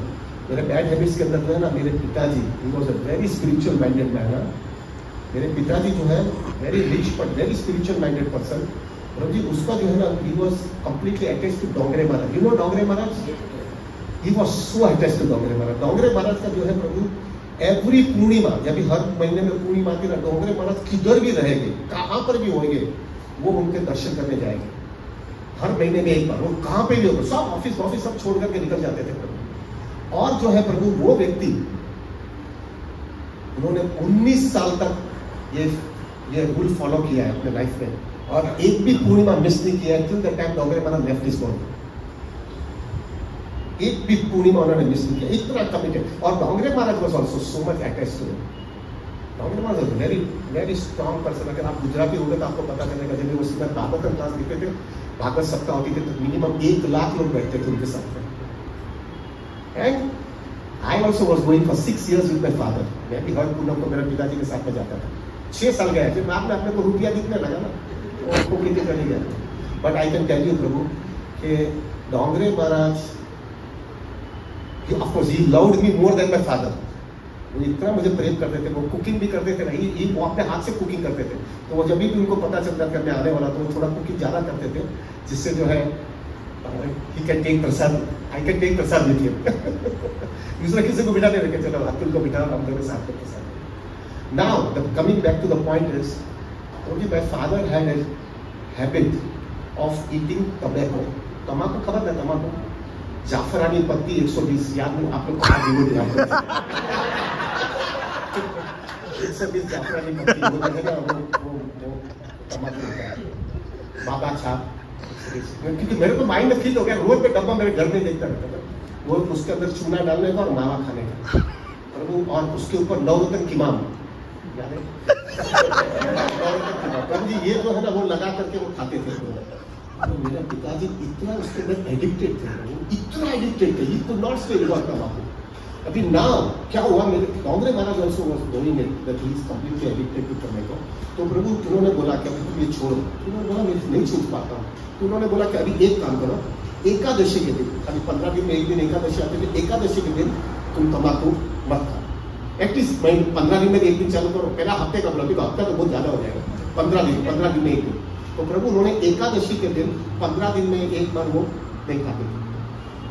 मेरे बैड हैबिट्स के अंदर जो है ना, मेरे पिताजी, he was a very spiritual minded man. मेरे पिताजी जो है very rich but very spiritual minded person. Prabhu ji उसका जो है ना, he was completely attached to Dongre Maharaj. You know Dongre Maharaj, he was so attached to Dongre Maharaj. Dongre Maharaj का जो है प्रभु एवरी पूर्णिमा, जब भी हर महीने में पूर्णिमा आती ना, डोंगरे महाराज किधर भी रहेंगे, कहां पर भी होंगे, वो उनके दर्शन करने जाएंगे। हर महीने में एक बार, वो कहां पे भी होगा, सब ऑफिस सब छोड़ करके निकल जाते थे प्रभु। और जो है प्रभु वो व्यक्ति, उन्होंने 19 साल तक ये रूल फॉलो किया है अपने लाइफ में, और एक भी पूर्णिमा मिस नहीं किया है till the time Dongre Maharaj left this world. एक भी पूर्णिमा उन्होंने मिस नहीं किया, इतना कमिटेड। और Dongre Maharaj was also so much attached to him. Dongre Maharaj very very strong person. अगर आप गुजराती होंगे तो आपको पता चलेगा, जब वो उसमें भागवत क्लास देते थे, भागवत सप्ताह होती थी, तो मिनिमम 1 लाख लोग बैठते थे उनके साथ में। And I also was going for 6 years with my father. मैं भी हर पूनम को मेरे पिताजी के साथ में जाता था। 6 साल गया, फिर बाद में अपने को रुपया दिखने लगा ना, वो कितने चले गया। But I can tell you Prabhu कि Dongre Maharaj, of course he loved me more than my father. वो इतना मुझे प्रेम करते थे, वो कुकिंग भी करते थे ना, वो अपने हाथ से कुकिंग करते थे। तो वो जब भी उनको पता चलता था मैं आने वाला, तो वो थोड़ा कुकिंग ज्यादा करते थे, जिससे जो है he can take Prasad, I can take Prasad with him। दूसरा किसी को बिठा नहीं रखे, चलो अतुल को बिठा, हम दोनों साथ में प्रसाद। Now the coming back to the point is, my father had a habit of eating tobacco। तम्बाकू खबर है, तम्बाकू जाफरानी पत्ती 120, याद नहीं आप लोग कहाँ जीवो ध्यान 120 जाफरानी पत्ती, वो है ना, वो तम्बाकू बाबा छाप। क्योंकि मेरे को माइंड में फील हो गया, रोज पे डब्बा मेरे घर में देखता रहता था, वो उसके अंदर चूना डालने का और मावा खाने का, और उसके ऊपर नवरत्न कीमाम, याद है? प्रभु जी ये जो है ना, वो लगा करके वो खाते थे। तो मेरे पिताजी इतना उसके अंदर एडिक्टेड थे, इतना एडिक्टेड थे, he could not stay without tambaku. अभी नाउ क्या हुआ, मेरे Dongre Maharaj also was doing it, that he is completely addicted to tobacco. तो प्रभु उन्होंने बोला कि अभी तुम ये छोड़ो। उन्होंने बोला मैं नहीं छोड़ पाता। तो उन्होंने बोला कि अभी एक काम करो, एकादशी के दिन, अभी 15 दिन में एक दिन एकादशी आती है, एकादशी के दिन तुम तंबाकू मत खाओ। एटलीस्ट 15 दिन में एक दिन चालू करो, पहला हफ्ते का बोला, हफ्ता तो बहुत ज्यादा हो जाएगा, 15 दिन में एक दिन। तो प्रभु उन्होंने एकादशी के दिन 15 दिन में एक बार वो नहीं खाते थे।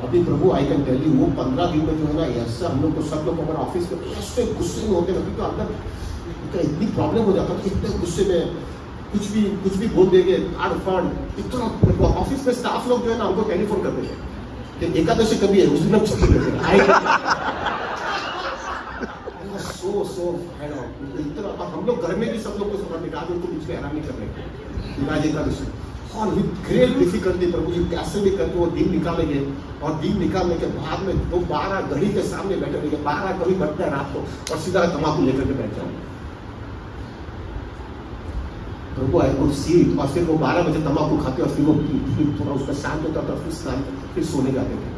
अभी प्रभु आई कैन टेल यू, वो 15 दिन में जो है ना, ऐसा हम लोग को, सब लोग हमारे ऑफिस में ऐसे गुस्से में होते हैं, तो अंदर इतनी प्रॉब्लम हो जाता है, इतने गुस्से में कुछ भी बोल देंगे, आड़ फाड़, इतना। ऑफिस में स्टाफ लोग जो है ना, हमको टेलीफोन करते थे कि एकादशी कभी है, उस दिन हम छुट्टी लेते हैं। सो इतना, और हम लोग घर में भी सब लोग को समझ निकाल, उनको बीच में हैरान नहीं कर रहे, आज एकादशी। और विद ग्रेट डिफिकल्टी प्रभु जी कैसे भी करके वो दिन निकालेंगे, और दिन निकालने के बाद में वो 12 घड़ी के सामने बैठे रहेंगे, 12 कभी बढ़ता है रात को, और सीधा तंबाकू लेकर के बैठ जाओ प्रभु, आई कुड सी इट। और फिर वो 12 बजे तंबाकू खाते, और फिर वो थोड़ा उसका शांत होता था, फिर स्नान, फिर सोने जाते थे।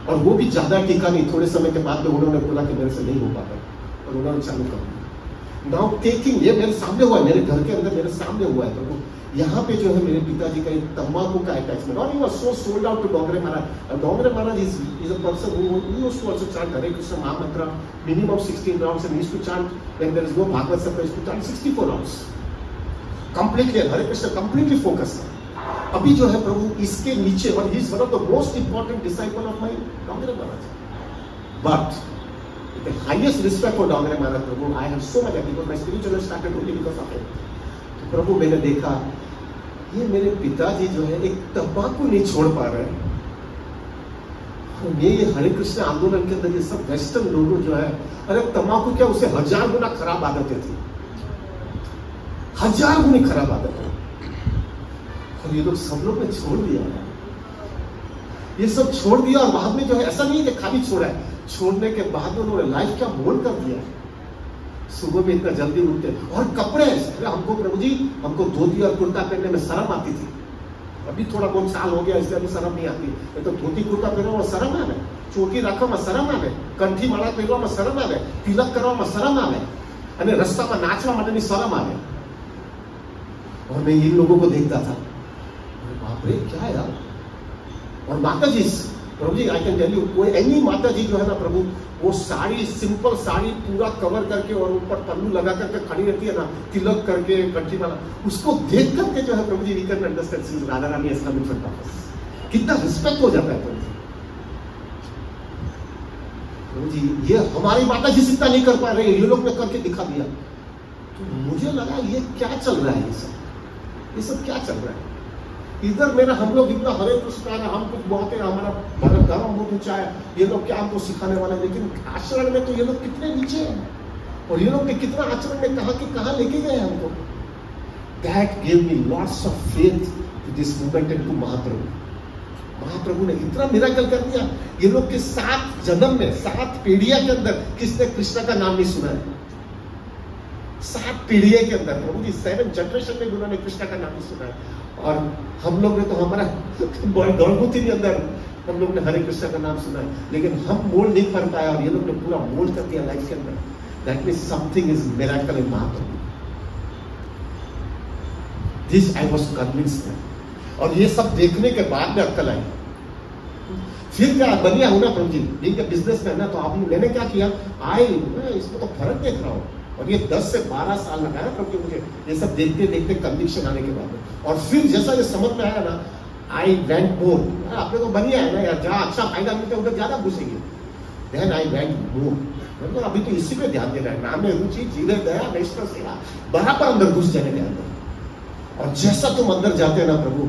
और वो भी ज्यादा टीका नहीं, थोड़े समय के बाद में उन्होंने बोला कि मेरे से नहीं हो पाता, और उन्होंने चालू कर दिया। नाउ टेकिंग, ये मेरे सामने हुआ है, मेरे घर के अंदर मेरे सामने हुआ है प्रभु। यहाँ पे जो है मेरे पिताजी का एक तंबाकू का अटैचमेंट, और he was so sold out to Dongre Maharaj. Dongre Maharaj is a person who used to also chant Hare Krishna mahamantra minimum 16 rounds, and he used to chant when there is no Bhagavat Saptah, he used to chant 64 rounds completely Hare Krishna, completely focus. अभी जो है प्रभु इसके नीचे, और he is one of the most important disciple of my Dongre Maharaj. But the highest respect for Dongre Maharaj Prabhu, I have so much because my spiritual life started only because of him। तो प्रभु मैंने देखा ये मेरे पिताजी जो है एक तंबाकू नहीं छोड़ पा रहे हैं, ये हरे कृष्ण आंदोलन के अंदर ये सब वेस्टर्न लोगों जो है, अरे तंबाकू क्या, उसे 1000 गुना खराब आदतें थी, 1000 गुनी खराब आदतें, और ये लोग सब लोग ने छोड़ दिया, ये सब छोड़ दिया। और बाद में जो है ऐसा नहीं है कि खाली छोड़ा है, छोड़ने के बाद में उन्होंने लाइफ क्या मोल्ड कर दिया, सुबह में इतना जल्दी उठते, और कपड़े अरे हमको प्रभु जी, हमको धोती और कुर्ता पहनने में शर्म आती थी। अभी थोड़ा बहुत साल हो गया इसलिए अभी शर्म नहीं आती। मैं तो धोती कुर्ता पहनो में शर्म आवे, चोटी रखो में शर्म आवे, कंठी माला पहनवा में शर्म आवे, तिलक करवा में शर्म आवे, અને રસ્તામાં નાચવા માટેની શરમ આવે। और मैं इन लोगों को देखता था, बाप रे क्या है यार। और माता जी, प्रभु जी आई कैन टेल यू, कोई एनी माता जी जो है ना प्रभु, वो साड़ी, सिंपल साड़ी पूरा कवर करके और ऊपर पल्लू लगा करके खड़ी रहती है ना, तिलक करके, कंठी वाला, उसको देख करके जो है प्रभु ji we can understand she is Radha Rani Islamic fundas. कितना रिस्पेक्ट हो जाता है प्रभु जी। ये हमारी माता जी इतना नहीं कर पा रहे, ये लोग ने करके दिखा दिया। तो मुझे लगा ये क्या चल रहा है, ये सब क्या चल रहा है। इधर मेरा हम लोग इतना हरे कृष्ण है, हम कुछ बहुत है, हमारा धर्म बहुत ऊंचा है, ये लोग क्या हमको सिखाने वाले। लेकिन आचरण में तो ये लोग कितने नीचे हैं, और ये लोग ने कितना आचरण में कहाँ लेके गए हमको। That gave me lots of faith to this movement and to महाप्रभु। महाप्रभु ने इतना मिराकल कर दिया। ये लोग के 7 जन्म में, 7 पीढ़ियां के अंदर किसने कृष्ण का नाम नहीं सुना है? 7 पीढ़ियों के अंदर प्रभु जी 7 जनरेशन में उन्होंने कृष्ण का नाम नहीं सुना है। और हम लोग ने तो हमारा गणगुति के अंदर हम लोग ने हरे कृष्ण का नाम सुना है, लेकिन हम मोल्ड नहीं कर पाया, और ये लोग ने पूरा मोल्ड कर दिया लाइफ के अंदर। That means something is miracle in Mahaprabhu. This I was convinced. और ये सब देखने के बाद में अक्ल आई। फिर क्या बनिया हूं ना प्रभु जी, बिजनेस में ना, तो आप मैंने क्या किया, इसको तो फर्क देख रहा हूं। और ये 10 से 12 साल लगाया प्रभु मुझे ये सब देखते देखते कन्विक्शन आने के बाद। और फिर जैसा ये समझ में आया ना, आई वेंट मोर। आपने तो बनिया है ना यार, जहाँ अच्छा फायदा मिलता है उधर ज्यादा घुसेंगे। देन आई वेंट मोर। मतलब अभी तो इसी पे ध्यान दे रहा है, नाम में रुचि, जीवे दया, वैष्णव सेवा, बराबर अंदर घुस जाने के अंदर। और जैसा तुम अंदर जाते हैं ना Prabhu,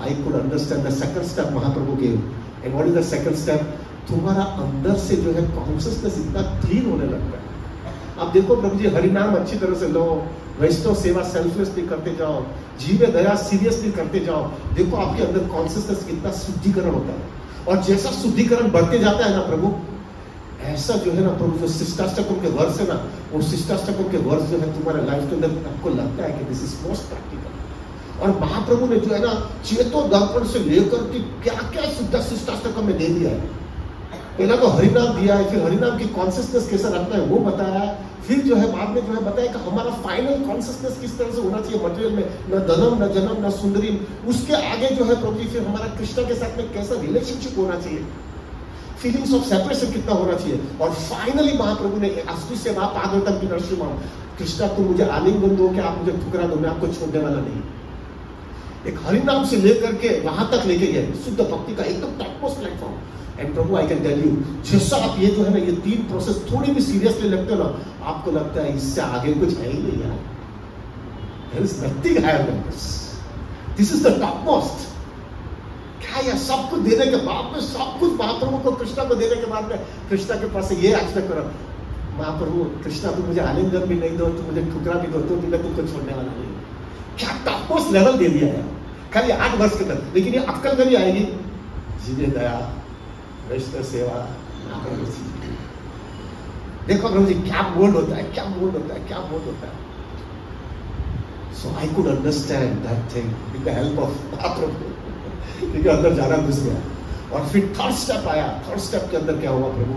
I could understand the second step Mahaprabhu के। And what is the second step? तुम्हारा अंदर से जो है कॉन्शियसनेस इतना क्लीन होने लगता है। अब देखो प्रभु जी, हरिनाम अच्छी तरह से लो, वैष्णव सेवा सेल्फलेसली करते जाओ, जीवे दया सीरियसली करते जाओ। देखो आपके अंदर कॉन्शियसनेस कितना शुद्धिकरण होता है। और जैसा शुद्धिकरण बढ़ते जाता है ना प्रभु, ऐसा जो है ना प्रभु, जो शिष्टाष्टकम के वर्ष है ना, वो शिष्टाष्टकम के वर्ष जो है तुम्हारे लाइफ के अंदर आपको लगता है कि दिस इज मोस्ट प्रैक्टिकल। और महाप्रभु ने जो है ना चेतो दर्पण से लेकर के क्या क्या शिष्टाष्टकम में दे दिया है। पहला तो हरिनाम दिया है, फिर हरिनाम की कॉन्सियसनेस कैसे रखना है वो बताया, फिर जो है बाद में जो है बताया कि हमारा फाइनल कॉन्सियसनेस किस तरह से होना चाहिए मटेरियल में, न धनम न जन्म न सुंदरी। उसके आगे जो है प्रभु जी फिर हमारा कृष्ण के साथ में कैसा रिलेशनशिप होना चाहिए, फीलिंग्स ऑफ सेपरेशन कितना होना चाहिए। और फाइनली महाप्रभु ने अष्टि से पागलतम की नरसिम्हा, कृष्णा तुम मुझे आलिंगन दो कि आप मुझे ठुकरा दो, मैं आपको छोड़ने वाला नहीं। एक हरिनाम से लेकर के वहां तक लेके गए, शुद्ध भक्ति का एकदम टॉपमोस्ट प्लेटफॉर्म। एंड प्रभु आई कैन टेल यू, जैसा आप ये जो है ना ये 3 प्रोसेस थोड़ी भी सीरियसली लगते हो ना, आपको लगता है इससे आगे कुछ है ही नहीं यार। There is nothing higher than this. This is the topmost. क्या यार, सब कुछ देने के बाद में, सब कुछ महाप्रभु को कृष्णा को देने के बाद में कृष्णा के पास ये एक्सपेक्ट करो, महाप्रभु कृष्णा तुम मुझे आलिंगन भी नहीं दो, तुम मुझे ठुकरा भी दो, तो मैं तुमको छोड़ने वाला नहीं। क्या टॉपमोस्ट लेवल दे दिया है खाली 8 वर्ष के अंदर। लेकिन ये अक्कल कभी आएगी, जीवे दया वैष्णव सेवा। देखो प्रभु जी क्या मोल्ड होता है, क्या मोल्ड होता है, क्या मोल्ड होता है। So I could understand that thing with the help of Mahaprabhu, क्योंकि अंदर जाना घुस गया। और फिर थर्ड स्टेप आया। थर्ड स्टेप के अंदर क्या हुआ प्रभु,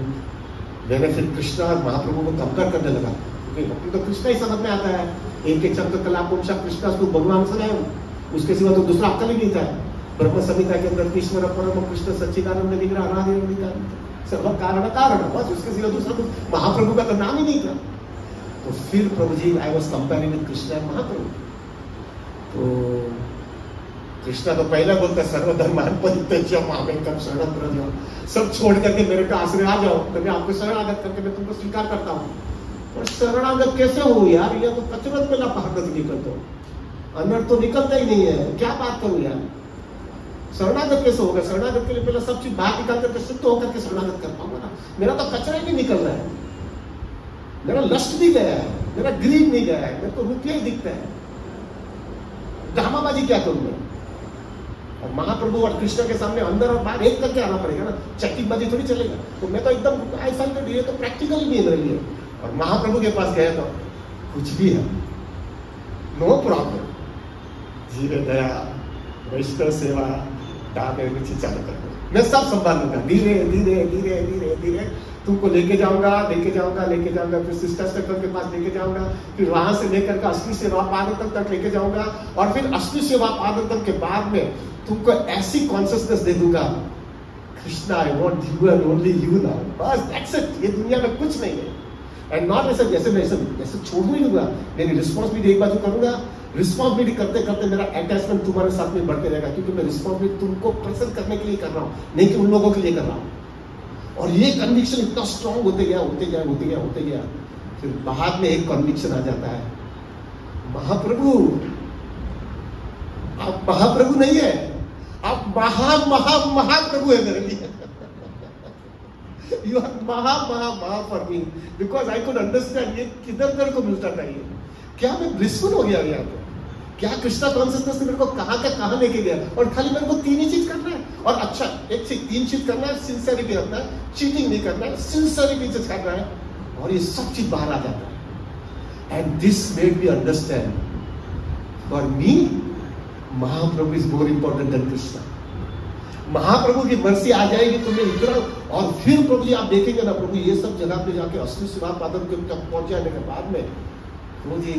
मैंने फिर कृष्णा और महाप्रभु को कंपेयर करने लगा, क्योंकि तो कृष्णा ही समझ में आता है। एक शब्द कला पुरुषा कृष्णा तो भगवान सुना है, उसके सिवा तो दूसरा अक्कल ही नहीं था। ब्रह्म संहिता के अंदर ईश्वर परम कृष्ण सच्चिदानंद विग्रह अनादि सर्व कारण कारण, बस उसके सिवा दूसरा कुछ महाप्रभु का तो नाम ही नहीं था। तो फिर Prabhu ji I was comparing with Krishna and Mahaprabhu. तो कृष्णा तो पहले बोलता सर्वधर्मान परित्यज्य मामेकं शरणं व्रज, सब छोड़ करके मेरे पे आश्रय आ जाओ, तो मैं आपको शरणागत करके मैं तुमको स्वीकार करता हूँ। और शरणागत कैसे हो यार, ये तो कचरत में लापरवाही निकलते हो, अंदर तो निकलता ही नहीं है, क्या बात करूं यार। शरणागत कैसे होगा? शरणागत के लिए पहले सब चीज बाहर निकाल करके शुद्ध होकर के शरणागत कर पाऊंगा ना। मेरा तो कचरा ही नहीं निकल रहा है, मेरा लस्ट नहीं गया है, मेरा ग्रीड नहीं गया है, मेरे को रुपया ही दिखता है, ड्रामाबाजी क्या करूं मैं। और महाप्रभु और कृष्ण के सामने अंदर और बाहर एक करके आना पड़ेगा ना, चट्टीबाजी थोड़ी चलेगा। तो मैं तो एकदम आई फाइंड ये तो प्रैक्टिकल नहीं है मेरे लिए। और महाप्रभु के पास गया तो कुछ भी है, नो प्रॉब्लम, धीरे दया, वैष्णव सेवा, डाबे रुचि चालू कर दो, मैं सब संभालूंगा, धीरे धीरे धीरे धीरे धीरे तुमको लेके जाऊंगा, लेके जाऊंगा, लेके जाऊंगा, फिर सिस्टर स्टेफन के पास लेके जाऊंगा, फिर वहां से लेकर के असली सेवा पादतक तक लेके जाऊंगा, और फिर असली सेवा पादतक के बाद में तुमको ऐसी कॉन्शियसनेस दे दूंगा, Krishna I want you and only you now, बस दैट्स इट, ये दुनिया में कुछ नहीं है। एंड नॉट ऐसे जैसे मैं ऐसे छोड़ नहीं दूंगा, मेरी रिस्पॉन्सिबिलिटी एक बार करूंगा, रिस्पॉन्सिबिलिटी करते करते मेरा अटैचमेंट तुम्हारे साथ में बढ़ते रहेगा, क्योंकि मैं रिस्पॉन्सिबिलिटी तुमको प्रेजेंट करने के लिए कर रहा हूं, नहीं कि उन लोगों के लिए कर रहा हूं। और ये कन्विक्शन इतना स्ट्रांग होते गया, होते गया, होते गया, होते गया, फिर बाद में एक कन्विक्शन आ जाता है, महाप्रभु आप महाप्रभु नहीं है, आप महाप्रभु है मेरे लिए। यू आर महा for me, because I could understand ये किधर मेरे को मिलता था, ये क्या मैं ब्लिसफुल हो गया यहाँ पे, क्या कृष्णा कॉन्शियसनेस ने मेरे को कहाँ का कहाँ लेके गया, और खाली मेरे को तीन ही चीज करना है, और अच्छा एक चीज, तीन चीज करना है, सिंसियरिटी रखना है, चीटिंग नहीं करना है, सिंसियरिटी से करना है, और ये सब चीज बाहर आ जाता है। And this made me understand, for me Mahaprabhu is more important than Krishna. Mahaprabhu की मर्जी आ जाएगी तुम्हें इतना, और फिर प्रभु जी आप देखेंगे ना, प्रभु ये सब जगह पे जाके असली सेवा पादन के तक पहुंच जाने के बाद में प्रभु जी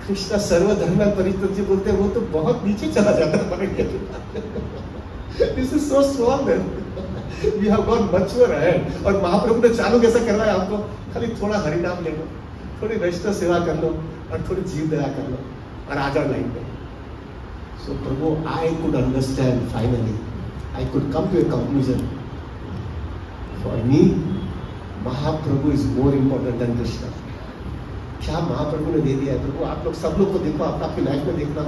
कृष्णा सर्वधर्म परित्यज्य बोलते हैं, वो तो बहुत नीचे चला जाता है। This is so small, we have got much more ahead. और महाप्रभु ने चालू कैसा कर रहा है आपको, खाली थोड़ा हरिनाम ले लो, थोड़ी वैष्णव सेवा कर लो, और थोड़ी जीव दया कर लो, और आ जाओ लाइन पे। So Prabhu, I could understand finally. I could come to a conclusion. For me, Mahaprabhu is more important than Krishna. क्या महाप्रभु ने दे दिया है प्रभु, आप लोग सब लोग को देखो, आप आपकी लाइफ में देखना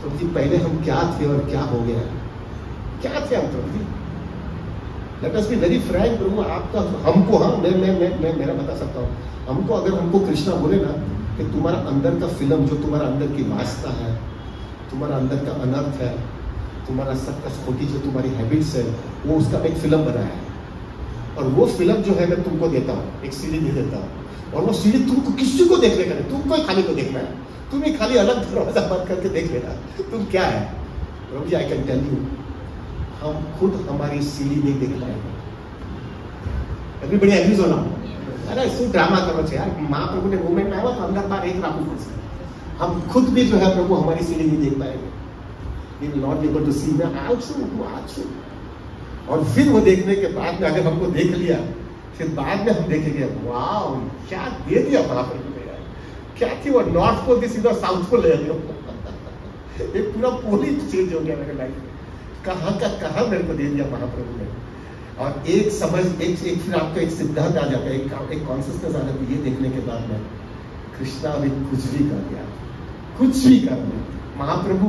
प्रभु जी, पहले हम क्या थे और क्या हो गया, क्या थे हम प्रभु जी। Let us be very frank Prabhu, आप तो हमको, हाँ मैं मेरा बता सकता हूँ, हमको अगर हमको कृष्णा बोले ना कि तुम्हारा अंदर का फिल्म, जो तुम्हारा अंदर की वास्ता है, तुम्हारा अंदर का अनर्थ है, तुम्हारा सबका खोटी जो तुम्हारी हैबिट्स है, वो उसका एक फिल्म बनाया है, और वो फिल्म जो है मैं तुमको देता हूँ, एक सीडी नहीं देता हूँ, और वो सीडी तुमको किसी को देखने का नहीं, तुमको ही खाली को देखना है, तुम ही खाली अलग दरवाजा बंद करके देख लेना तुम क्या है। प्रभु जी आई कैन टेल यू, हम खुद हमारी सीडी नहीं देख पाएंगे। एवरीबडी एग्रीज हो ना? अरे इसको ड्रामा करना चाहिए यार, महाप्रभु ने मूवमेंट में आया तो अंदर बार एक राहु खुद से, हम खुद भी जो है प्रभु हमारी सीढ़ी नहीं देख पाएंगे। We will not be able to see, मैं आज हूँ। और फिर वो देखने के बाद में अगर हमको देख लिया, फिर बाद में हम देखेंगे वाह क्या दे दिया महाप्रभु ने यार, क्या थी वो नॉर्थ पोल की सीधा साउथ पोल ले लिया। एक पूरा पोल ही चेंज हो गया मेरे लाइफ में, कहाँ का कहाँ मेरे को दे दिया महाप्रभु ने। और एक समझ, एक फिर आपका एक सिद्धांत आ जाता है, एक कॉन्शियसनेस आ जाती है ये देखने के बाद में, कृष्णा अभी कुछ भी कर दिया, कुछ भी कर लो, महाप्रभु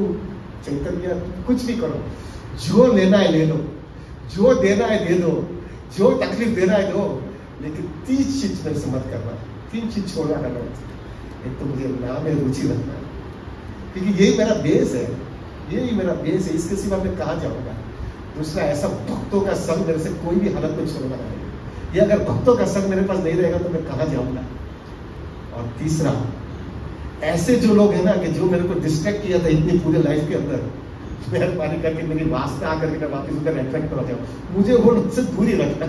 चैतन्य कुछ भी करो, जो लेना है ले लो, जो देना है दे दो, जो तकलीफ देना है दो, लेकिन 3 चीज मेरे से मत करना, 3 चीज छोड़ना करना। एक तो मुझे नाम में रुचि रखना, क्योंकि यही मेरा बेस है, यही मेरा बेस है, इसके सिवा मैं कहाँ जाऊंगा। दूसरा, ऐसा भक्तों का संग मेरे से कोई भी हालत में छोड़ना नहीं, ये अगर भक्तों का संग मेरे पास नहीं रहेगा तो मैं कहाँ जाऊंगा। और तीसरा, ऐसे जो लोग हैं ना कि जो मेरे को डिस्ट्रैक्ट किया था इतनी पूरे लाइफ के अंदर, मेहरबानी करके मेरी वासना आकर के मैं वापस उधर अट्रैक्ट हो जाऊँ, मुझे वो उनसे दूर ही रखना।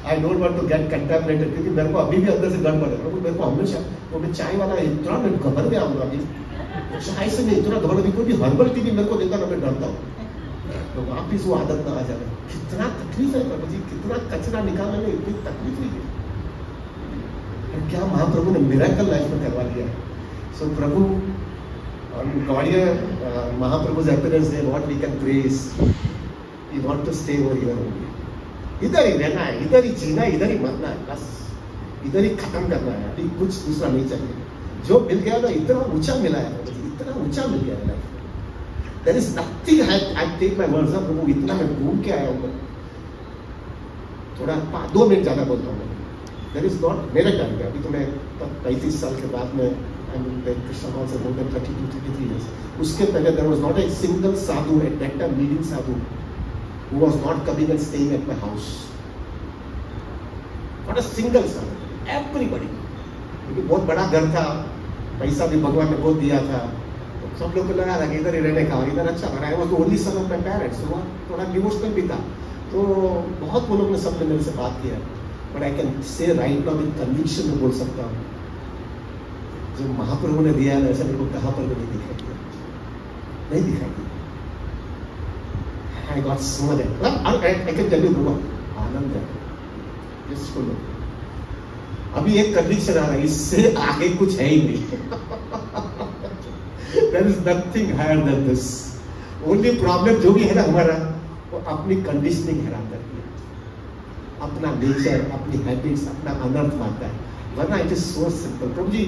I don't want to get contaminated, क्योंकि मेरे को अभी भी अंदर से डर पड़ेगा। मेरे को हमेशा वो मैं चाय वाला इतना मैं घबर में आऊंगा, अभी चाय से मैं इतना घबर, कोई भी हर्बल टी भी मेरे को देता ना मैं डरता हूँ, तो वापिस वो आदत ना आ जाए। कितना तकलीफ है प्रभु जी, कितना कचरा निकालने में इतनी तकलीफ हुई है, क्या महाप्रभु ने मिरेकल लाइफ में करवा दिया। सो प्रभु गॉडियर महाप्रभु's appearance day, what we can praise, we want to stay over here only, इधर ही रहना है, इधर ही जीना है, इधर ही मरना है, बस इधर ही खत्म करना है, अभी कुछ दूसरा नहीं चाहिए। जो मिल गया ना इतना ऊंचा मिला है, इतना ऊंचा मिल गया है, there is nothing I take my words up प्रभु, इतना मैं घूम के आया हूँ। थोड़ा 2 मिनट ज्यादा बोलता हूँ, there is not, मेरे टाइम पे अभी तो मैं 35 साल के बाद में कृष्ण हॉल से बोलते 32-33 years, उसके पहले there was not a single sadhu at that time, leading sadhu who was not coming and staying at my house, not a single sadhu, everybody, क्योंकि बहुत बड़ा घर था, पैसा भी भगवान ने बहुत दिया था, तो सब लोग को लगा था कि इधर ही रहने का, इधर अच्छा बना है। वो only son of my parents, वो थोड़ा डिवोशनल भी था, तो बहुत वो लोग ने सबने मेरे से बात किया। बट आई कैन से राइट नाउ विद कन्विक्शन में बोल सकता हूँ, जो महाप्रभु ने दिया है ऐसा मेरे को कहाँ पर भी नहीं दिखाई दिया, नहीं दिखाई दिया। I got so much. I can tell you आनंद है जिस फुल। अभी एक कन्विक्शन आ रहा है, इससे आगे कुछ है ही नहीं। There is nothing higher than this. Only problem जो भी है ना हमारा, वो अपनी कंडीशनिंग हैरान करती है, अपना नेचर, अपनी हैबिट्स, अपना अनर्थ मानता है। वरना इट इज सो सिंपल। प्रभु जी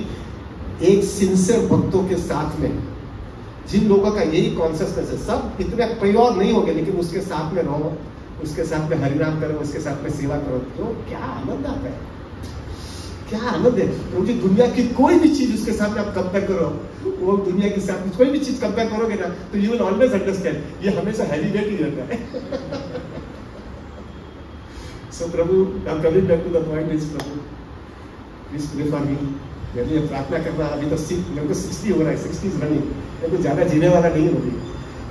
एक सिंसियर भक्तों के साथ में जिन लोगों का यही कॉन्शियसनेस है, सब इतने प्योर नहीं होंगे लेकिन उसके साथ में रहो, उसके साथ में हरिनाम करो, उसके साथ में सेवा करो, तो क्या आनंद आता है, क्या आनंद है। क्योंकि दुनिया की कोई भी चीज उसके साथ में आप कंपेयर करो, वो दुनिया के साथ कोई भी चीज कंपेयर करोगे ना, तो यू विल ऑलवेज अंडरस्टैंड ये हमेशा हैवी वेट ही रहता है। सो प्रभु, I'm coming back to the point is, प्रभु प्लीज प्रे फॉर मी। मेरे लिए प्रार्थना करना। अभी तो मेरे को 60 हो रहा है, 60 रनिंग, मेरे को ज्यादा जीने वाला नहीं होगी।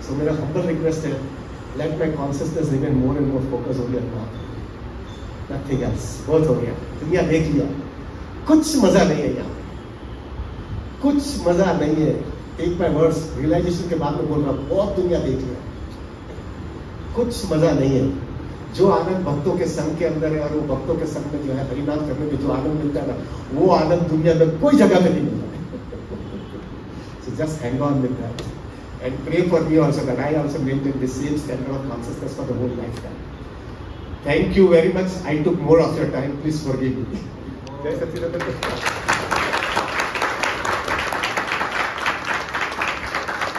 सो मेरा हम्बल रिक्वेस्ट है, let my consciousness remain more and more focus हो गया, नथिंग एल्स। बहुत हो गया, दुनिया देख लिया, कुछ मजा नहीं है यहाँ, कुछ मजा नहीं है। टेक माय वर्ड्स, रियलाइजेशन के बाद में बोल रहा हूँ, बहुत दुनिया देख लिया, कुछ मजा नहीं है। जो आनंद भक्तों के संग के अंदर है, और वो भक्तों के संग में जो है हरिनाम करने में जो आनंद मिलता है ना, वो आनंद दुनिया में कोई जगह पे नहीं मिलता है। So just hang on with that and pray for me also that I also maintain the same standard of consciousness for the whole lifetime. Thank you very much. I took more of your time. Please forgive me. Jai Satchidananda.